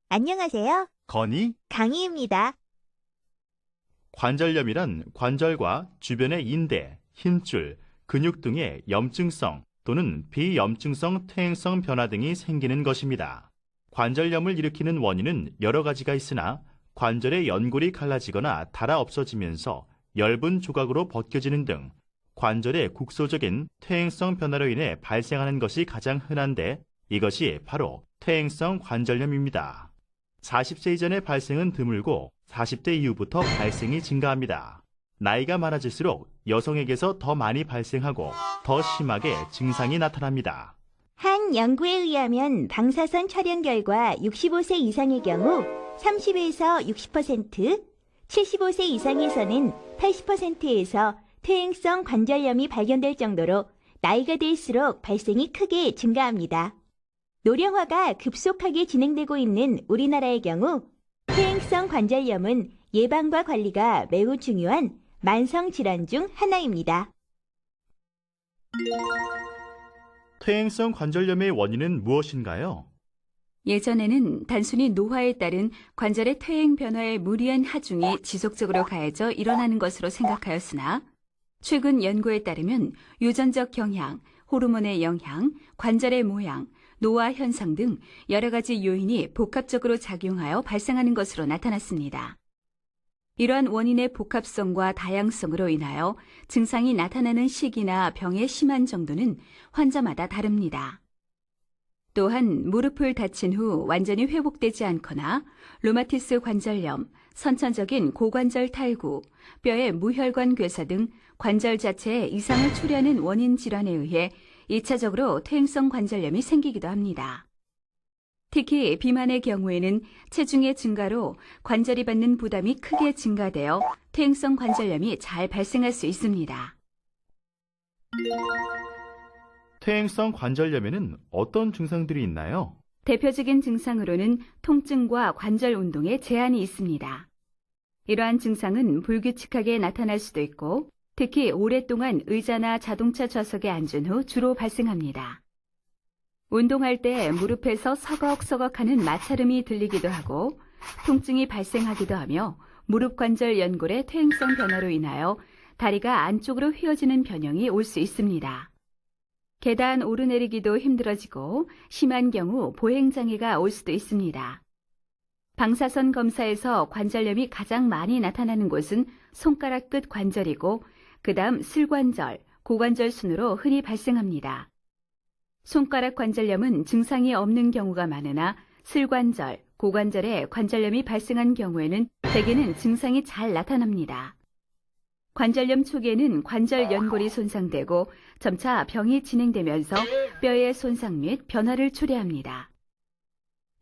안녕하세요. 건이 강희입니다. 관절염이란 관절과 주변의 인대, 힘줄, 근육 등의 염증성 또는 비염증성 퇴행성 변화 등이 생기는 것입니다. 관절염을 일으키는 원인은 여러 가지가 있으나 관절의 연골이 갈라지거나 닳아 없어지면서 얇은 조각으로 벗겨지는 등 관절의 국소적인 퇴행성 변화로 인해 발생하는 것이 가장 흔한데 이것이 바로 퇴행성 관절염입니다. 40세 이전의 발생은 드물고 40대 이후부터 발생이 증가합니다. 나이가 많아질수록 여성에게서 더 많이 발생하고 더 심하게 증상이 나타납니다. 한 연구에 의하면 방사선 촬영 결과 65세 이상의 경우 30에서 60%, 75세 이상에서는 80%에서 퇴행성 관절염이 발견될 정도로 나이가 들수록 발생이 크게 증가합니다. 노령화가 급속하게 진행되고 있는 우리나라의 경우 퇴행성 관절염은 예방과 관리가 매우 중요한 만성 질환 중 하나입니다. 퇴행성 관절염의 원인은 무엇인가요? 예전에는 단순히 노화에 따른 관절의 퇴행 변화에 무리한 하중이 지속적으로 가해져 일어나는 것으로 생각하였으나 최근 연구에 따르면 유전적 경향, 호르몬의 영향, 관절의 모양, 노화 현상 등 여러 가지 요인이 복합적으로 작용하여 발생하는 것으로 나타났습니다. 이러한 원인의 복합성과 다양성으로 인하여 증상이 나타나는 시기나 병의 심한 정도는 환자마다 다릅니다. 또한 무릎을 다친 후 완전히 회복되지 않거나 루마티스 관절염, 선천적인 고관절 탈구, 뼈의 무혈관 괴사 등 관절 자체에 이상을 초래하는 원인 질환에 의해 2차적으로 퇴행성 관절염이 생기기도 합니다. 특히 비만의 경우에는 체중의 증가로 관절이 받는 부담이 크게 증가되어 퇴행성 관절염이 잘 발생할 수 있습니다. 퇴행성 관절염에는 어떤 증상들이 있나요? 대표적인 증상으로는 통증과 관절 운동에 제한이 있습니다. 이러한 증상은 불규칙하게 나타날 수도 있고 특히 오랫동안 의자나 자동차 좌석에 앉은 후 주로 발생합니다. 운동할 때 무릎에서 서걱서걱하는 마찰음이 들리기도 하고 통증이 발생하기도 하며 무릎 관절 연골의 퇴행성 변화로 인하여 다리가 안쪽으로 휘어지는 변형이 올 수 있습니다. 계단 오르내리기도 힘들어지고 심한 경우 보행장애가 올 수도 있습니다. 방사선 검사에서 관절염이 가장 많이 나타나는 곳은 손가락 끝 관절이고 그 다음 슬관절, 고관절 순으로 흔히 발생합니다. 손가락 관절염은 증상이 없는 경우가 많으나 슬관절, 고관절에 관절염이 발생한 경우에는 대개는 증상이 잘 나타납니다. 관절염 초기에는 관절 연골이 손상되고 점차 병이 진행되면서 뼈의 손상 및 변화를 초래합니다.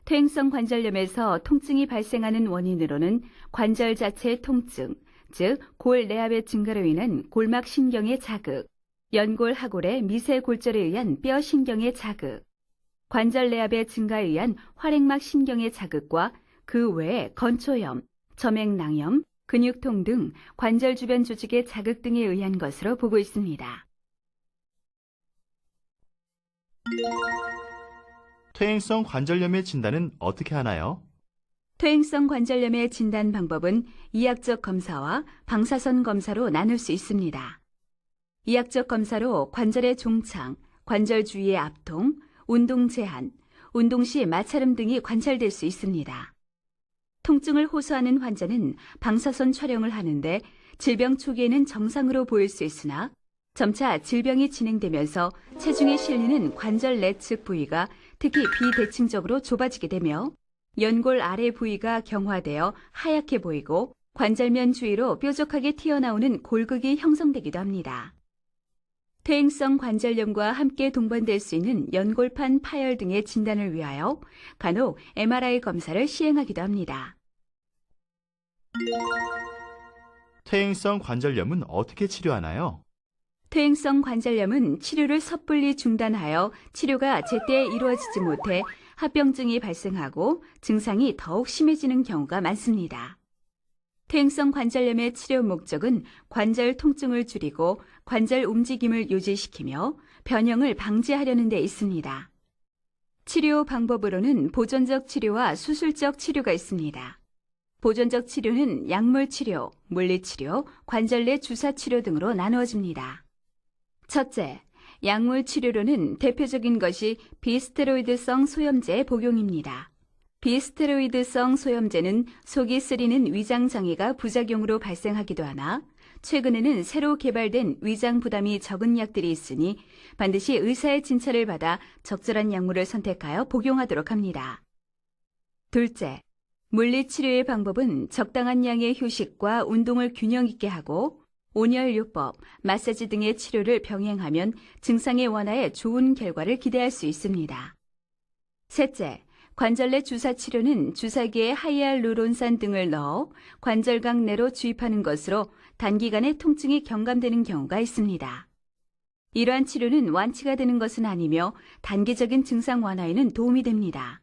퇴행성 관절염에서 통증이 발생하는 원인으로는 관절 자체의 통증, 즉 골 내압의 증가로 인한 골막 신경의 자극, 연골 하골의 미세 골절에 의한 뼈 신경의 자극, 관절 내압의 증가에 의한 활액막 신경의 자극과 그 외에 건초염, 점액낭염, 근육통 등 관절 주변 조직의 자극 등에 의한 것으로 보고 있습니다. 퇴행성 관절염의 진단은 어떻게 하나요? 퇴행성 관절염의 진단 방법은 이학적 검사와 방사선 검사로 나눌 수 있습니다. 이학적 검사로 관절의 종창, 관절 주위의 압통, 운동 제한, 운동 시 마찰음 등이 관찰될 수 있습니다. 통증을 호소하는 환자는 방사선 촬영을 하는데 질병 초기에는 정상으로 보일 수 있으나 점차 질병이 진행되면서 체중이 실리는 관절 내측 부위가 특히 비대칭적으로 좁아지게 되며 연골 아래 부위가 경화되어 하얗게 보이고 관절면 주위로 뾰족하게 튀어나오는 골극이 형성되기도 합니다. 퇴행성 관절염과 함께 동반될 수 있는 연골판 파열 등의 진단을 위하여 간혹 MRI 검사를 시행하기도 합니다. 퇴행성 관절염은 어떻게 치료하나요? 퇴행성 관절염은 치료를 섣불리 중단하여 치료가 제때 이루어지지 못해 합병증이 발생하고 증상이 더욱 심해지는 경우가 많습니다. 퇴행성 관절염의 치료 목적은 관절 통증을 줄이고 관절 움직임을 유지시키며 변형을 방지하려는 데 있습니다. 치료 방법으로는 보존적 치료와 수술적 치료가 있습니다. 보존적 치료는 약물 치료, 물리치료, 관절 내 주사 치료 등으로 나누어집니다. 첫째, 약물 치료로는 대표적인 것이 비스테로이드성 소염제 복용입니다. 비스테로이드성 소염제는 속이 쓰리는 위장 장애가 부작용으로 발생하기도 하나 최근에는 새로 개발된 위장 부담이 적은 약들이 있으니 반드시 의사의 진찰을 받아 적절한 약물을 선택하여 복용하도록 합니다. 둘째, 물리치료의 방법은 적당한 양의 휴식과 운동을 균형 있게 하고 온열요법, 마사지 등의 치료를 병행하면 증상의 완화에 좋은 결과를 기대할 수 있습니다. 셋째, 관절 내 주사 치료는 주사기에 하이알루론산 등을 넣어 관절각 내로 주입하는 것으로 단기간에 통증이 경감되는 경우가 있습니다. 이러한 치료는 완치가 되는 것은 아니며 단기적인 증상 완화에는 도움이 됩니다.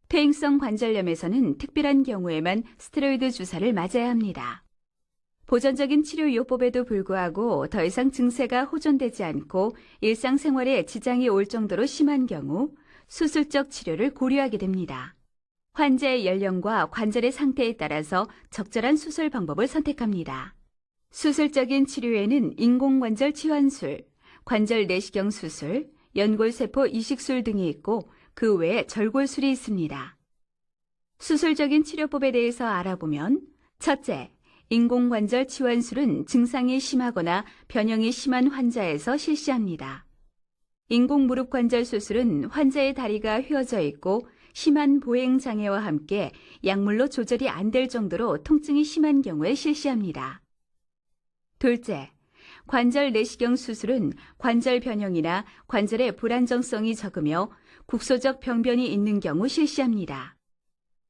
퇴행성 관절염에서는 특별한 경우에만 스테로이드 주사를 맞아야 합니다. 보존적인 치료 요법에도 불구하고 더 이상 증세가 호전되지 않고 일상생활에 지장이 올 정도로 심한 경우 수술적 치료를 고려하게 됩니다. 환자의 연령과 관절의 상태에 따라서 적절한 수술 방법을 선택합니다. 수술적인 치료에는 인공관절 치환술, 관절 내시경 수술, 연골세포 이식술 등이 있고 그 외에 절골술이 있습니다. 수술적인 치료법에 대해서 알아보면 첫째, 인공관절 치환술은 증상이 심하거나 변형이 심한 환자에서 실시합니다. 인공무릎관절 수술은 환자의 다리가 휘어져 있고 심한 보행장애와 함께 약물로 조절이 안 될 정도로 통증이 심한 경우에 실시합니다. 둘째, 관절 내시경 수술은 관절 변형이나 관절의 불안정성이 적으며 국소적 병변이 있는 경우 실시합니다.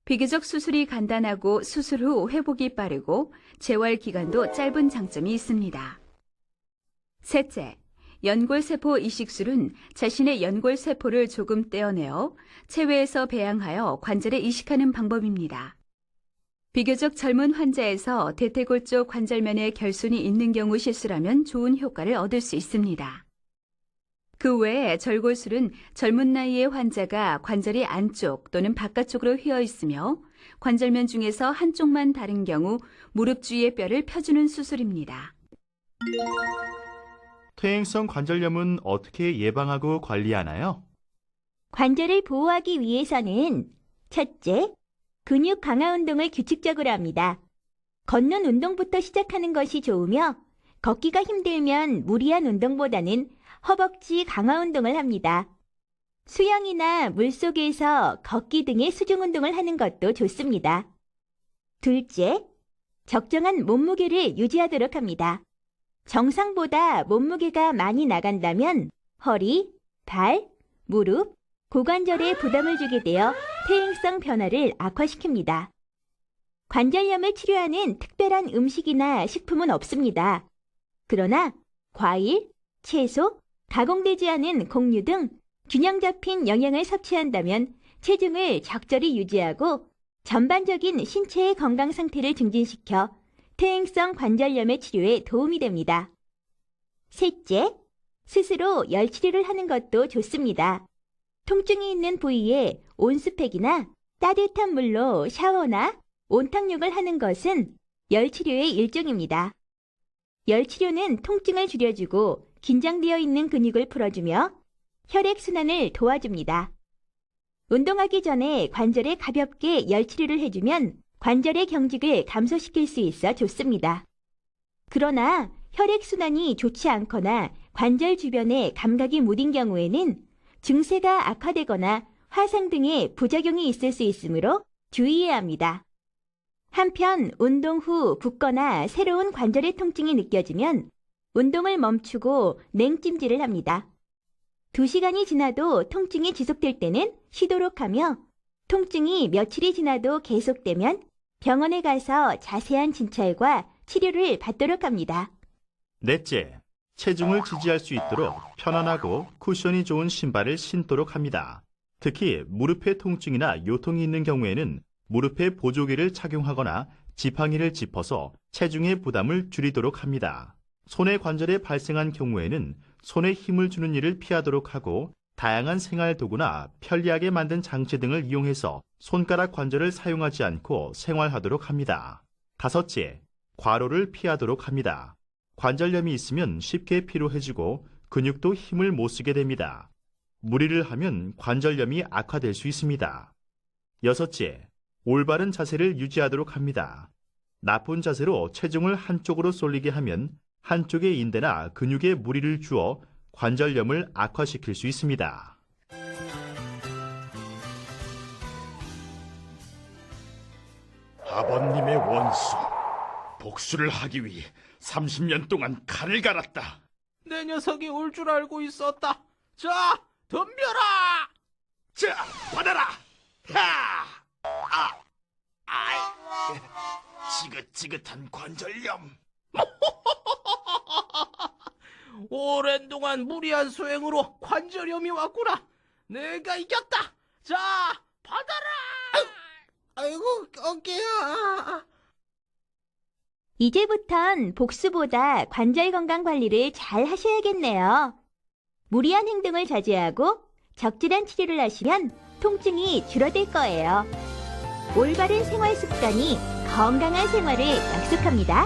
비교적 수술이 간단하고 수술 후 회복이 빠르고 재활 기간도 짧은 장점이 있습니다. 셋째, 연골세포 이식술은 자신의 연골세포를 조금 떼어내어 체외에서 배양하여 관절에 이식하는 방법입니다. 비교적 젊은 환자에서 대퇴골 쪽 관절면에 결손이 있는 경우 실수라면 좋은 효과를 얻을 수 있습니다. 그 외에 절골술은 젊은 나이의 환자가 관절이 안쪽 또는 바깥쪽으로 휘어 있으며 관절면 중에서 한쪽만 다른 경우 무릎 주위의 뼈를 펴주는 수술입니다. 퇴행성 관절염은 어떻게 예방하고 관리하나요? 관절을 보호하기 위해서는 첫째, 근육 강화 운동을 규칙적으로 합니다. 걷는 운동부터 시작하는 것이 좋으며 걷기가 힘들면 무리한 운동보다는 허벅지 강화 운동을 합니다. 수영이나 물속에서 걷기 등의 수중 운동을 하는 것도 좋습니다. 둘째, 적정한 몸무게를 유지하도록 합니다. 정상보다 몸무게가 많이 나간다면 허리, 발, 무릎, 고관절에 부담을 주게 되어 퇴행성 변화를 악화시킵니다. 관절염을 치료하는 특별한 음식이나 식품은 없습니다. 그러나 과일, 채소, 가공되지 않은 곡류 등 균형 잡힌 영양을 섭취한다면 체중을 적절히 유지하고 전반적인 신체의 건강 상태를 증진시켜 퇴행성 관절염의 치료에 도움이 됩니다. 셋째, 스스로 열 치료를 하는 것도 좋습니다. 통증이 있는 부위에 온수팩이나 따뜻한 물로 샤워나 온탕욕을 하는 것은 열 치료의 일종입니다. 열 치료는 통증을 줄여주고 긴장되어 있는 근육을 풀어주며 혈액순환을 도와줍니다. 운동하기 전에 관절에 가볍게 열 치료를 해주면 관절의 경직을 감소시킬 수 있어 좋습니다. 그러나 혈액순환이 좋지 않거나 관절 주변에 감각이 무딘 경우에는 증세가 악화되거나 화상 등의 부작용이 있을 수 있으므로 주의해야 합니다. 한편 운동 후 붓거나 새로운 관절의 통증이 느껴지면 운동을 멈추고 냉찜질을 합니다. 2시간이 지나도 통증이 지속될 때는 쉬도록 하며 통증이 며칠이 지나도 계속되면 병원에 가서 자세한 진찰과 치료를 받도록 합니다. 넷째, 체중을 지지할 수 있도록 편안하고 쿠션이 좋은 신발을 신도록 합니다. 특히 무릎의 통증이나 요통이 있는 경우에는 무릎에 보조개를 착용하거나 지팡이를 짚어서 체중의 부담을 줄이도록 합니다. 손의 관절에 발생한 경우에는 손에 힘을 주는 일을 피하도록 하고 다양한 생활 도구나 편리하게 만든 장치 등을 이용해서 손가락 관절을 사용하지 않고 생활하도록 합니다. 다섯째, 과로를 피하도록 합니다. 관절염이 있으면 쉽게 피로해지고 근육도 힘을 못 쓰게 됩니다. 무리를 하면 관절염이 악화될 수 있습니다. 여섯째, 올바른 자세를 유지하도록 합니다. 나쁜 자세로 체중을 한쪽으로 쏠리게 하면 한쪽의 인대나 근육에 무리를 주어 관절염을 악화시킬 수 있습니다. 아버님의 원수, 복수를 하기 위해 30년 동안 칼을 갈았다. 내 녀석이 올 줄 알고 있었다. 자, 덤벼라! 자, 받아라! 하! 아이, 지긋지긋한 관절염. 오랜 동안 무리한 수행으로 관절염이 왔구나. 내가 이겼다. 자, 받아라! 아이고, 어깨야. 이제부턴 복수보다 관절 건강 관리를 잘 하셔야겠네요. 무리한 행동을 자제하고 적절한 치료를 하시면 통증이 줄어들 거예요. 올바른 생활 습관이 건강한 생활을 약속합니다.